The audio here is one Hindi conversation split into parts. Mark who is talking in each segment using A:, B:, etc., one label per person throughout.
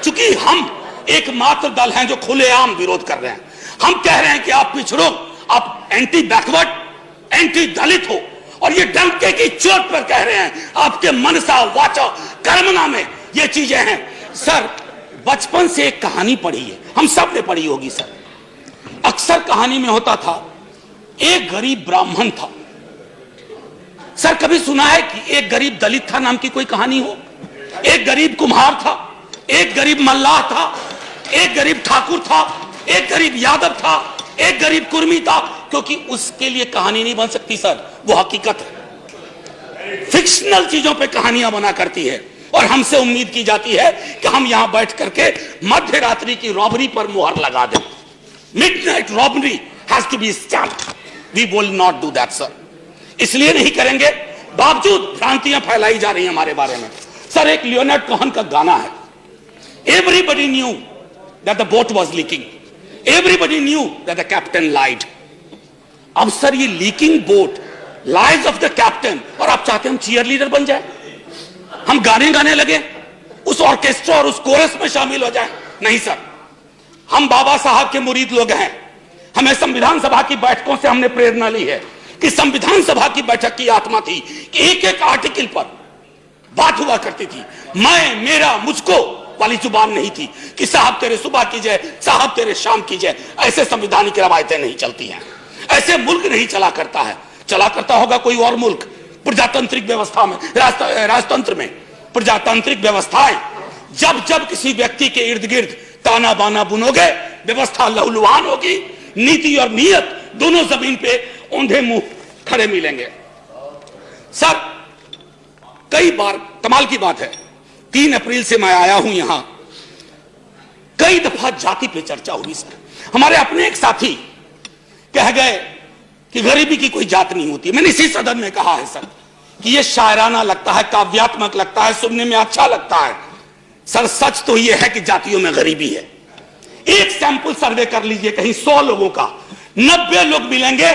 A: चूंकि हम एकमात्र दल हैं जो खुलेआम विरोध कर रहे हैं, हम कह रहे हैं कि आप पिछड़ो, आप एंटी बैकवर्ड, एंटी दलित हो, और ये डंके की चोट पर कह रहे हैं। आपके मनसा वाचा कर्मणा में ये चीजें हैं। सर, बचपन से एक कहानी पढ़ी है, हम सब ने पढ़ी होगी सर। अक्सर कहानी में होता था, एक गरीब ब्राह्मण था। सर, कभी सुना है कि एक गरीब दलित था नाम की कोई कहानी हो? एक गरीब कुम्हार था, एक गरीब मल्लाह था, एक गरीब ठाकुर था, एक गरीब यादव था, एक गरीब कुर्मी था, क्योंकि उसके लिए कहानी नहीं बन सकती सर, वो हकीकत है। फिक्शनल चीजों पे कहानियां बना करती है, और हमसे उम्मीद की जाती है कि हम यहां बैठ करके मध्य रात्रि की रॉबरी पर मुहर लगा दें। Midnight robbery has to be stamped. We will not do that sir. इसलिए नहीं करेंगे, बावजूद भ्रांतियां फैलाई जा रही हैं हमारे बारे में। सर, एक लियोनार्ड कोहेन का गाना है, everybody knew that the boat was leaking, everybody knew that the captain lied. अब सर, ये leaking boat, lies of the captain, और आप चाहते हैं हम चीयर लीडर बन जाए, हम गाने गाने लगे, उस ऑर्केस्ट्रा और उस कोरस में शामिल हो जाए? नहीं सर, हम बाबा साहब के मुरीद लोग हैं। हमें संविधान सभा की बैठकों से हमने प्रेरणा ली है कि संविधान सभा की बैठक की आत्मा थी कि एक एक आर्टिकल पर बात हुआ करती थी। मैं, मेरा, मुझको वाली जुबान नहीं थी कि साहब तेरे सुबह कीजिए, साहब तेरे शाम कीजिए। ऐसे संविधानिक रवायतें नहीं चलती हैं, ऐसे मुल्क नहीं चला करता है। चला करता होगा कोई और मुल्क, प्रजातांत्रिक व्यवस्था में, राजतंत्र में। प्रजातांत्रिक व्यवस्थाएं, जब जब किसी व्यक्ति के इर्द गिर्द ताना बाना बुनोगे, व्यवस्था लहूलुहान होगी, नीति और नीयत दोनों जमीन पे औंधे मुंह खड़े मिलेंगे। सर, कई बार, कमाल की बात है, 3 अप्रैल से मैं आया हूं यहां, कई दफा जाति पे चर्चा हुई सर। हमारे अपने एक साथी कह गए कि गरीबी की कोई जात नहीं होती। मैंने इसी सदन में कहा है सर कि यह शायराना लगता है, काव्यात्मक लगता है, सुनने में अच्छा लगता है। सर, सच तो यह है कि जातियों में गरीबी है। एक सैंपल सर्वे कर लीजिए कहीं 100 लोगों का, 90 लोग मिलेंगे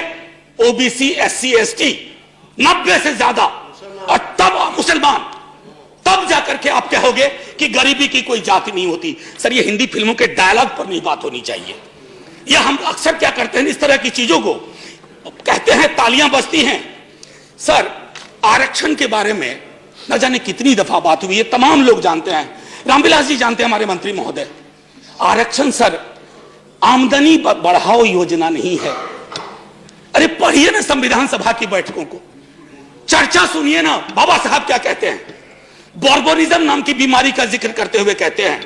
A: ओबीसी, एससी, एसटी, 90 से ज्यादा, और तब मुसलमान, तब जाकर के आप कहोगे कि गरीबी की कोई जाति नहीं होती। सर, ये हिंदी फिल्मों के डायलॉग पर नहीं बात होनी चाहिए। यह हम अक्सर क्या करते हैं, इस तरह की चीजों को कहते हैं, तालियां बजती हैं। सर, आरक्षण के बारे में न जाने कितनी दफा बात हुई है, तमाम लोग जानते हैं, रामविलास जी जानते हैं, हमारे मंत्री महोदय। आरक्षण सर आमदनी बढ़ाओ योजना नहीं है। अरे पढ़िए ना संविधान सभा की बैठकों को, चर्चा सुनिए ना, बाबा साहब क्या कहते हैं। बॉर्बोनिज्म नाम की बीमारी का जिक्र करते हुए कहते हैं,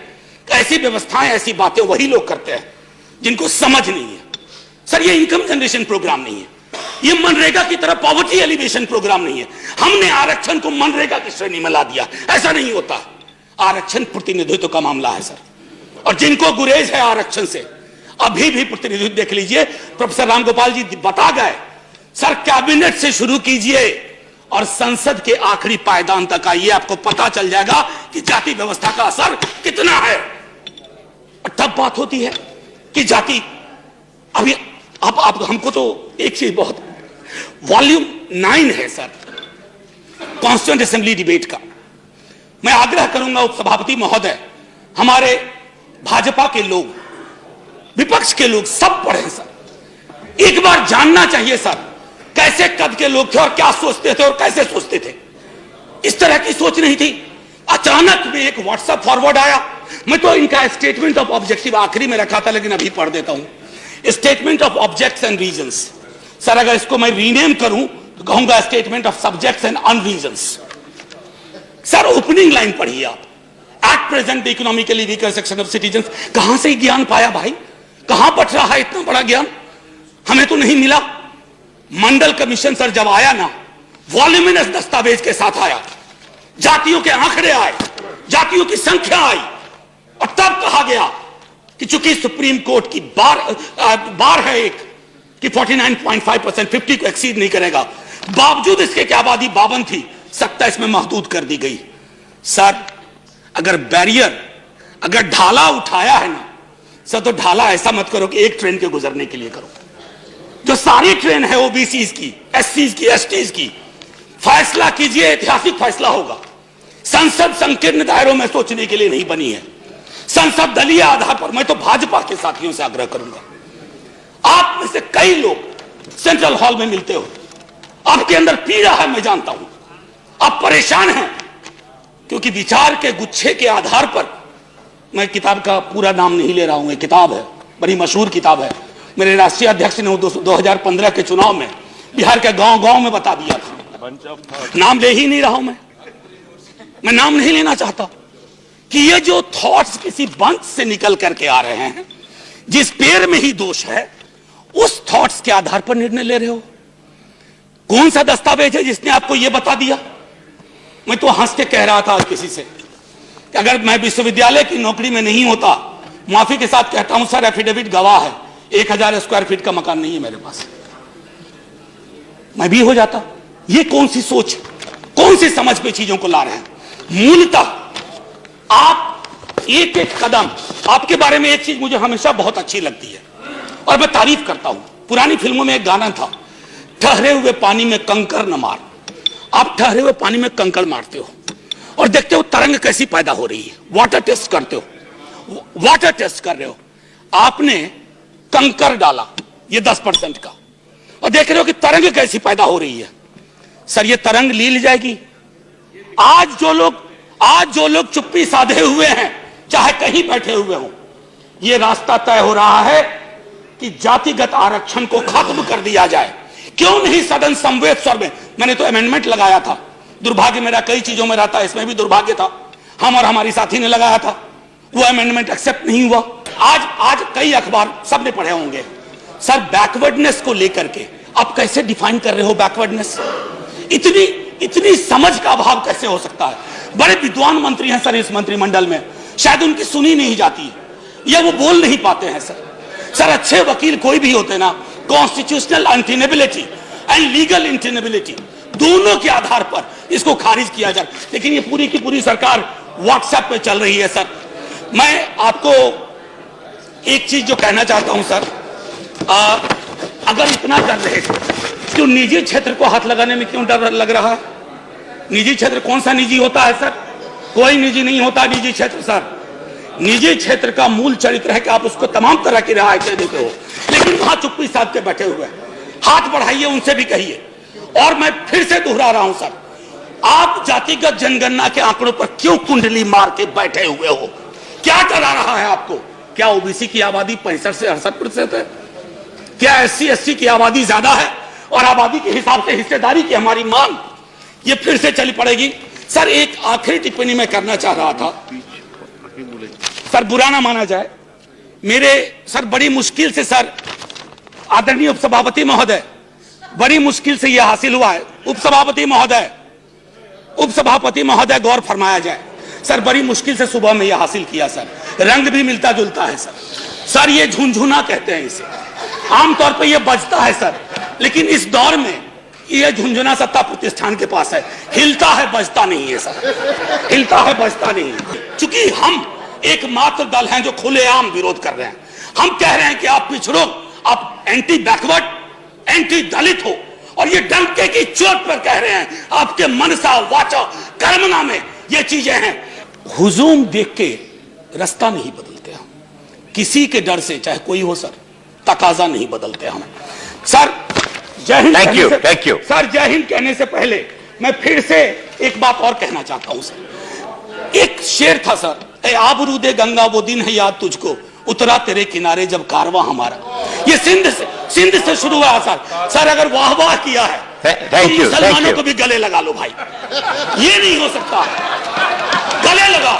A: ऐसी व्यवस्थाएं, ऐसी बातें वही लोग करते हैं जिनको समझ नहीं है। सर, ये इनकम जनरेशन प्रोग्राम नहीं है, ये मनरेगा की तरह पॉवर्टी एलिवेशन प्रोग्राम नहीं है। हमने आरक्षण को मनरेगा की श्रेणी में ला दिया, ऐसा नहीं होता। आरक्षण प्रतिनिधित्व का मामला है सर, और जिनको गुरेज है आरक्षण से, अभी भी प्रतिनिधित्व देख लीजिए, प्रोफेसर रामगोपाल जी बता गए। सर, कैबिनेट से शुरू कीजिए और संसद के आखिरी पायदान तक आइए, आपको पता चल जाएगा कि जाति व्यवस्था का असर कितना है। तब बात होती है कि जाति, अभी आप हमको तो एक चीज बहुत, वॉल्यूम 9 है सर कॉन्स्टिट्यूएंट असेंबली डिबेट का। मैं आग्रह करूंगा उपसभापति महोदय, हमारे भाजपा के लोग, विपक्ष के लोग सब पढ़े सर। एक बार जानना चाहिए सर, कैसे कद के लोग थे और क्या सोचते थे और कैसे सोचते थे। इस तरह की सोच नहीं थी। अचानक में एक व्हाट्सएप फॉरवर्ड आया। मैं तो इनका स्टेटमेंट ऑफ ऑब्जेक्टिव आखिरी में रखा था, लेकिन अभी पढ़ देता हूं। Statement of objects and reasons. Sir, अगर इसको मैं रीनेम करूं तो कहूंगा statement of subjects and unreasons. Sir, opening line पढ़िए आप। At present the economically weaker section of citizens. कहां से ज्ञान पाया भाई, कहां बट रहा है इतना बड़ा ज्ञान, हमें तो नहीं मिला। मंडल कमीशन सर जब आया ना, वॉल्यूमिनस दस्तावेज के साथ आया, जातियों के आंकड़े आए, जातियों की संख्या आई, और तब कहा गया कि चूंकि सुप्रीम कोर्ट की बार है एक कि 49.5%, 50 को एक्सीड नहीं करेगा, बावजूद इसके कि आबादी 52 थी, 27 में महदूद कर दी गई। सर, अगर बैरियर, अगर ढाला उठाया है ना सर, तो ढाला ऐसा मत करो कि एक ट्रेन के गुजरने के लिए करो। जो सारी ट्रेन है ओबीसी की, एससी की, एसटी की, फैसला कीजिए, ऐतिहासिक फैसला होगा। संसद संकीर्ण दायरों में सोचने के लिए नहीं बनी है। संसद दलीय आधार पर, मैं तो भाजपा के साथियों से आग्रह करूंगा, आप में से कई लोग सेंट्रल हॉल में मिलते हो, आपके अंदर पीड़ा है, मैं जानता हूं, आप परेशान हैं, क्योंकि विचार के गुच्छे के आधार पर, मैं किताब का पूरा नाम नहीं ले रहा हूं, एक किताब है, बड़ी मशहूर किताब है, मेरे राष्ट्रीय अध्यक्ष ने 2015 के चुनाव में बिहार के गांव-गांव में बता दिया था, नाम ले ही नहीं रहा हूं मैं नाम नहीं लेना चाहता, कि ये जो थॉट्स किसी बंच से निकल करके आ रहे हैं, जिस पेड़ में ही दोष है, उस थॉट्स के आधार पर निर्णय ले रहे हो। कौन सा दस्तावेज है जिसने आपको यह बता दिया? मैं तो हंस के कह रहा था किसी से कि अगर मैं विश्वविद्यालय की नौकरी में नहीं होता, माफी के साथ कहता हूं सर, एफिडेविट गवाह है, 1000 स्क्वायर फीट का मकान नहीं है मेरे पास, मैं भी हो जाता। ये कौन सी सोच, कौन सी समझ पे चीजों को ला रहे हैं? मूलतः आप एक एक कदम, आपके बारे में एक चीज मुझे हमेशा बहुत अच्छी लगती है और मैं तारीफ करता हूं। पुरानी फिल्मों में एक गाना था, ठहरे हुए पानी में कंकर न मार। आप ठहरे हुए पानी में कंकड़ मारते हो और देखते हो तरंग कैसी पैदा हो रही है, वाटर टेस्ट करते हो, वाटर टेस्ट कर रहे हो, आपने कंकर डाला ये 10% का और देख रहे हो कि तरंग कैसी पैदा हो रही है। सर ये तरंग ली जाएगी। आज जो लोग चुप्पी साधे हुए हैं, चाहे कहीं बैठे हुए हो, ये रास्ता तय हो रहा है कि जातिगत आरक्षण को खत्म कर दिया जाए। क्यों नहीं सदन समवेत स्वर में? मैंने तो अमेंडमेंट लगाया था, दुर्भाग्य मेरा कई चीजों में रहता है, इसमें भी दुर्भाग्य था, हम और हमारी साथी ने लगाया था, वो अमेंडमेंट एक्सेप्ट नहीं हुआ। आज कई अखबार सबने पढ़े होंगे। सर बैकवर्डनेस को लेकर के आप कैसे डिफाइन कर रहे हो बैकवर्डनेस? इतनी समझ का अभाव कैसे हो सकता है? बड़े विद्वान मंत्री हैं सर इस मंत्रिमंडल में, शायद उनकी सुनी नहीं जाती है या वो बोल नहीं पाते हैं। सर अच्छे वकील कोई भी होते ना, कॉन्स्टिट्यूशनल अनटेनेबिलिटी एंड लीगल इंटेनेबिलिटी दोनों के आधार पर इसको खारिज किया जाए, लेकिन ये पूरी की पूरी सरकार व्हाट्सएप पे चल रही है। सर मैं आपको एक चीज जो कहना चाहता हूं सर, अगर इतना डर रहे क्यों निजी क्षेत्र को हाथ लगाने में क्यों डर लग रहा है? निजी क्षेत्र कौन सा निजी होता है सर? कोई निजी नहीं होता निजी क्षेत्र। सर निजी क्षेत्र का मूल चरित्र है कि आप उसको तमाम तरह की रियायतें देते हो, लेकिन वहां चुप्पी साध के बैठे हुए हाथ बढ़ाइए, उनसे भी कहिए। और मैं फिर से दोहरा रहा हूं सर, आप जातिगत जनगणना के आंकड़ों पर क्यों कुंडली मार के बैठे हुए हो? क्या डरा रहा है आपको? क्या ओबीसी की आबादी 65 से 68% है? क्या SC ST की आबादी ज्यादा है और आबादी के हिसाब से हिस्सेदारी की हमारी मांग ये फिर से चली पड़ेगी? सर एक आखिरी टिप्पणी मैं करना चाह रहा था, सर बुरा ना माना जाए, मेरे सर बड़ी मुश्किल से सर आदरणीय उपसभापति महोदय, बड़ी मुश्किल से यह हासिल हुआ है। उपसभापति महोदय गौर फरमाया जाए, सर बड़ी मुश्किल से सुबह में यह हासिल किया सर, रंग भी मिलता जुलता है सर ये झुनझुना कहते हैं इसे, आमतौर पर यह बजता है सर, लेकिन इस दौर में यह झुनझुना सत्ता प्रतिष्ठान के पास है, हिलता है बजता नहीं है सर, हिलता है बजता नहीं है। चूंकि हम एकमात्र दल हैं जो खुलेआम विरोध कर रहे हैं, हम कह रहे हैं कि आप पिछड़ो, आप एंटी बैकवर्ड, एंटी दलित हो, और ये डंके की चोट पर कह रहे हैं, आपके मनसा वाचा कर्मना में ये चीजें हैं। हुजूम देख के रास्ता नहीं बदलते हम, किसी के डर से चाहे कोई हो सर, तकाजा नहीं बदलते हम। सर जय हिंद। Thank you sir. जय हिंद कहने से पहले मैं फिर से एक बात और कहना चाहता हूं सर। एक शेर था सर, ए आबरूदे गंगा वो दिन है याद तुझको, उतरा तेरे किनारे जब कारवा हमारा। ये सिंध से शुरू हुआ सर अगर वाह वाह किया है तो मुसलमानों को भी गले लगा लो भाई, ये नहीं हो सकता, गले लगा।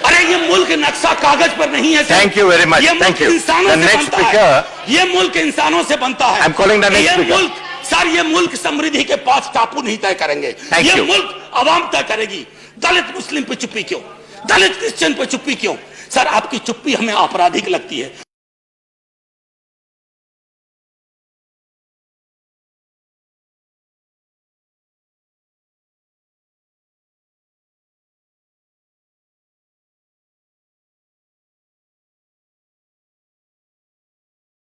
A: अरे ये मुल्क नक्शा कागज पर नहीं है। Thank you very much. ये मुल्क इंसानों से बनता है, ये मुल्क इंसानों से बनता है। ये मुल्क सर, ये मुल्क समृद्धि के 5 टापू नहीं तय करेंगे, ये मुल्क आवाम तय करेगी। दलित मुस्लिम पे चुप्पी क्यों, दलित क्रिश्चियन पे चुप्पी क्यों? सर आपकी चुप्पी हमें आपराधिक लगती है।